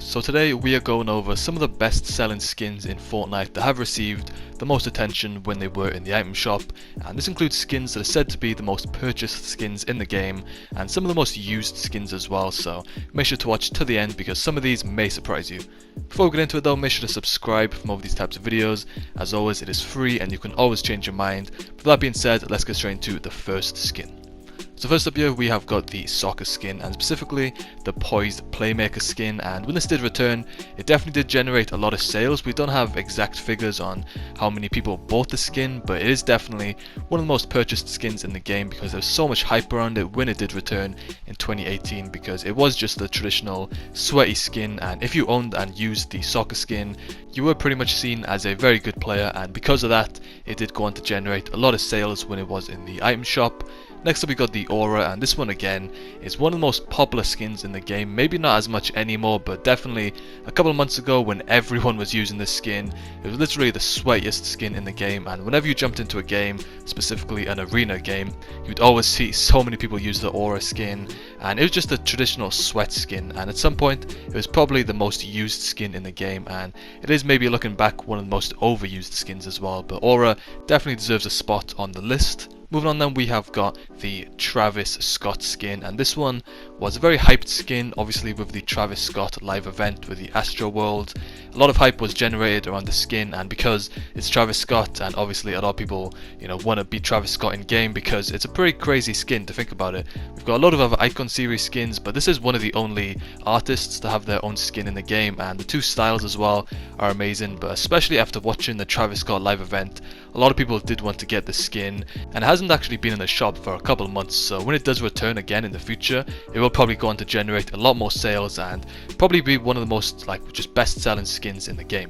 So today we are going over some of the best selling skins in Fortnite that have received the most attention when they were in the item shop, and this includes skins that are said to be the most purchased skins in the game and some of the most used skins as well, so make sure to watch to the end because some of these may surprise you. Before we get into it though, make sure to subscribe for more of these types of videos. As always, it is free and you can always change your mind. With that being said, let's get straight into the first skin. So first up here we have got the soccer skin, and specifically the Poised Playmaker skin, and when this did return it definitely did generate a lot of sales. We don't have exact figures on how many people bought the skin, but it is definitely one of the most purchased skins in the game because there's so much hype around it when it did return in 2018, because it was just the traditional sweaty skin, and if you owned and used the soccer skin you were pretty much seen as a very good player, and because of that it did go on to generate a lot of sales when it was in the item shop. Next up we got the Aura, and this one again is one of the most popular skins in the game. Maybe not as much anymore, but definitely a couple of months ago when everyone was using this skin, it was literally the sweatiest skin in the game, and whenever you jumped into a game, specifically an arena game, you'd always see so many people use the Aura skin, and it was just a traditional sweat skin, and at some point it was probably the most used skin in the game, and it is maybe looking back one of the most overused skins as well, but Aura definitely deserves a spot on the list. Moving on then, we have got the Travis Scott skin, and this one was a very hyped skin, obviously with the Travis Scott live event with the Astro World. A lot of hype was generated around the skin, and because it's Travis Scott, and obviously a lot of people want to be Travis Scott in game because it's a pretty crazy skin to think about it. We've got a lot of other Icon series skins, but this is one of the only artists to have their own skin in the game, and the two styles as well are amazing, but especially after watching the Travis Scott live event, a lot of people did want to get the skin, and it hasn't actually been in the shop for a couple of months, so when it does return again in the future it will probably go on to generate a lot more sales and probably be one of the most just best selling skins in the game.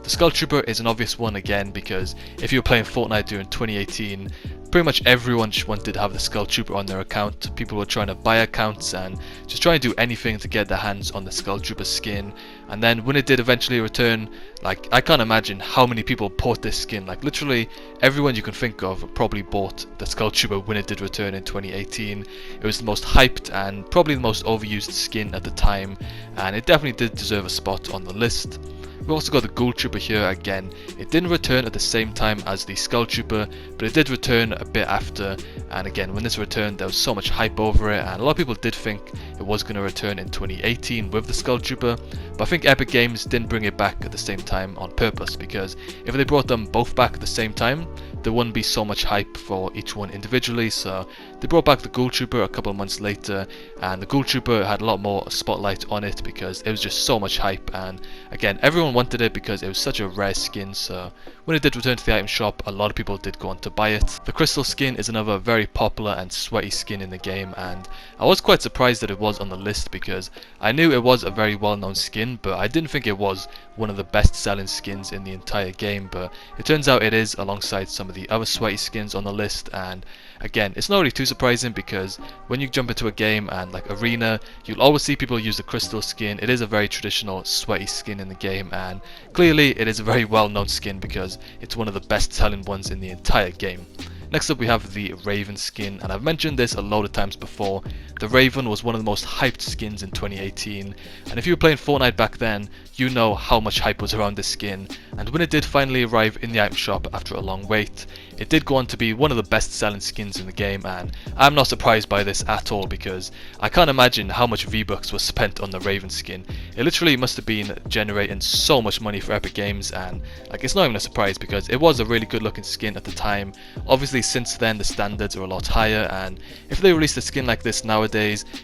The Skull Trooper is an obvious one again, because if you were playing Fortnite during 2018, pretty much everyone just wanted to have the Skull Trooper on their account. People were trying to buy accounts and just trying to do anything to get their hands on the Skull Trooper skin. And then when it did eventually return, I can't imagine how many people bought this skin. Literally everyone you can think of probably bought the Skull Trooper when it did return in 2018. It was the most hyped and probably the most overused skin at the time, and it definitely did deserve a spot on the list. We've also got the Ghoul Trooper here again. It didn't return at the same time as the Skull Trooper, but it did return a bit after, and again when this returned there was so much hype over it, and a lot of people did think it was going to return in 2018 with the Skull Trooper, but I think Epic Games didn't bring it back at the same time on purpose, because if they brought them both back at the same time there wouldn't be so much hype for each one individually, so they brought back the Ghoul Trooper a couple of months later, and the Ghoul Trooper had a lot more spotlight on it because it was just so much hype, and again everyone wanted it because it was such a rare skin, so when it did return to the item shop a lot of people did go on to buy it. The Crystal skin is another very popular and sweaty skin in the game, and I was quite surprised that it was on the list because I knew it was a very well known skin, but I didn't think it was one of the best selling skins in the entire game, but it turns out it is alongside some of the other sweaty skins on the list. And again, it's not really too surprising because when you jump into a game and arena, you'll always see people use the Crystal skin. It is a very traditional sweaty skin in the game, and clearly it is a very well known skin because it's one of the best selling ones in the entire game. Next up we have the Raven skin, and I've mentioned this a load of times before. The Raven was one of the most hyped skins in 2018, and if you were playing Fortnite back then, you know how much hype was around this skin, and when it did finally arrive in the item shop after a long wait, it did go on to be one of the best selling skins in the game, and I'm not surprised by this at all because I can't imagine how much V-Bucks was spent on the Raven skin. It literally must have been generating so much money for Epic Games, and it's not even a surprise because it was a really good looking skin at the time. Obviously since then the standards are a lot higher, and if they released a skin like this nowadays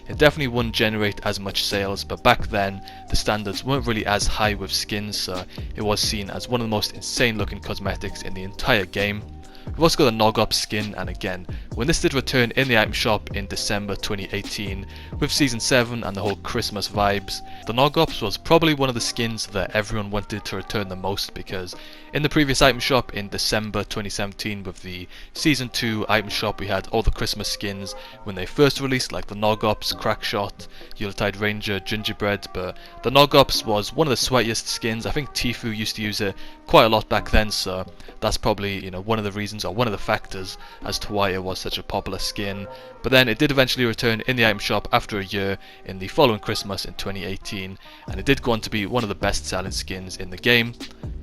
it definitely wouldn't generate as much sales, but back then the standards weren't really as high with skins, so it was seen as one of the most insane looking cosmetics in the entire game. We've also got a Nog Ops skin, and again, when this did return in the item shop in December 2018 with Season 7 and the whole Christmas vibes, the Nog Ops was probably one of the skins that everyone wanted to return the most, because in the previous item shop in December 2017 with the Season 2 item shop we had all the Christmas skins when they first released, like the Nog Ops, Crackshot, Yuletide Ranger, Gingerbread, but the Nog Ops was one of the sweatiest skins. I think Tfue used to use it quite a lot back then, so that's probably one of the reasons reasons, or one of the factors as to why it was such a popular skin. But then it did eventually return in the item shop after a year in the following Christmas in 2018, and it did go on to be one of the best selling skins in the game.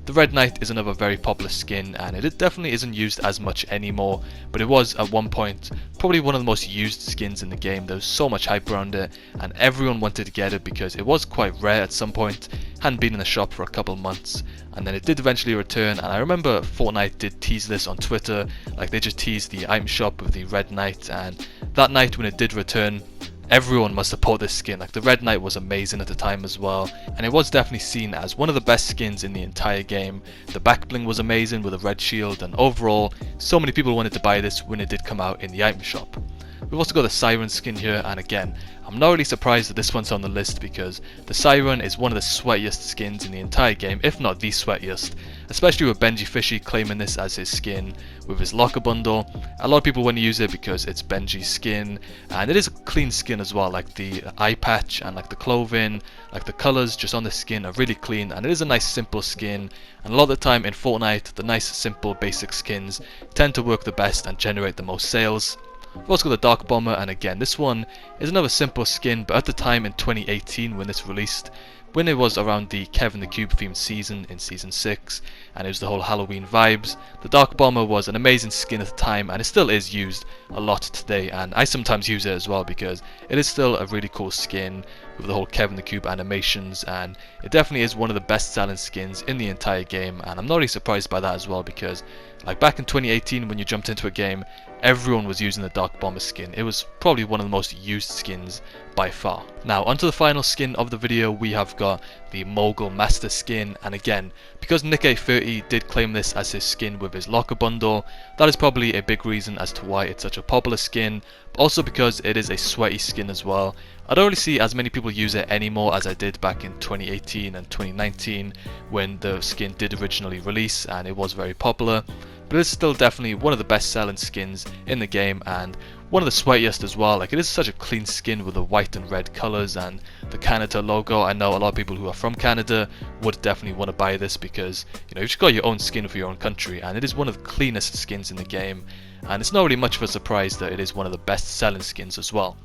The Red Knight is another very popular skin, and it definitely isn't used as much anymore, but it was at one point probably one of the most used skins in the game. There was so much hype around it, and everyone wanted to get it because it was quite rare at some point, hadn't been in the shop for a couple of months, and then it did eventually return. And I remember Fortnite did tease this on Twitter, like they just teased the item shop with the Red Knight, and that night when it did return, everyone must support this skin. Like, the Red Knight was amazing at the time as well, and it was definitely seen as one of the best skins in the entire game. The back bling was amazing with a red shield, and overall so many people wanted to buy this when it did come out in the item shop. We've also got the Siren skin here, and again, I'm not really surprised that this one's on the list because the Siren is one of the sweatiest skins in the entire game, if not the sweatiest, especially with Benji Fishy claiming this as his skin with his locker bundle. A lot of people want to use it because it's Benji's skin, and it is a clean skin as well. Like the eye patch and like the clothing, like the colors just on the skin are really clean, and it is a nice simple skin. And a lot of the time in Fortnite, the nice simple basic skins tend to work the best and generate the most sales. We've also got the Dark Bomber, and again, this one is another simple skin, but at the time in 2018 when this released, when it was around the Kevin the Cube themed season in season 6, and it was the whole Halloween vibes, the Dark Bomber was an amazing skin at the time, and it still is used a lot today, and I sometimes use it as well because it is still a really cool skin with the whole Kevin the Cube animations, and it definitely is one of the best selling skins in the entire game. And I'm not really surprised by that as well because, like, back in 2018 when you jumped into a game, everyone was using the Dark Bomber skin. It was probably one of the most used skins by far. Now onto the final skin of the video, we have got the Mogul Master skin, and again, because Nick830 did claim this as his skin with his locker bundle, that is probably a big reason as to why it's such a popular skin, but also because it is a sweaty skin as well. I don't really see as many people use it anymore as I did back in 2018 and 2019 when the skin did originally release and it was very popular, but it's still definitely one of the best selling skins in the game and one of the sweatiest as well. Like, it is such a clean skin with the white and red colors and the Canada logo. I know a lot of people who are from Canada would definitely want to buy this because, you know, you've just got your own skin for your own country, and it is one of the cleanest skins in the game, and it's not really much of a surprise that it is one of the best selling skins as well.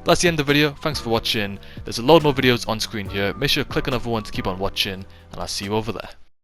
That's the end of the video. Thanks for watching. There's a load more videos on screen here. Make sure to click on another one to keep on watching, and I'll see you over there.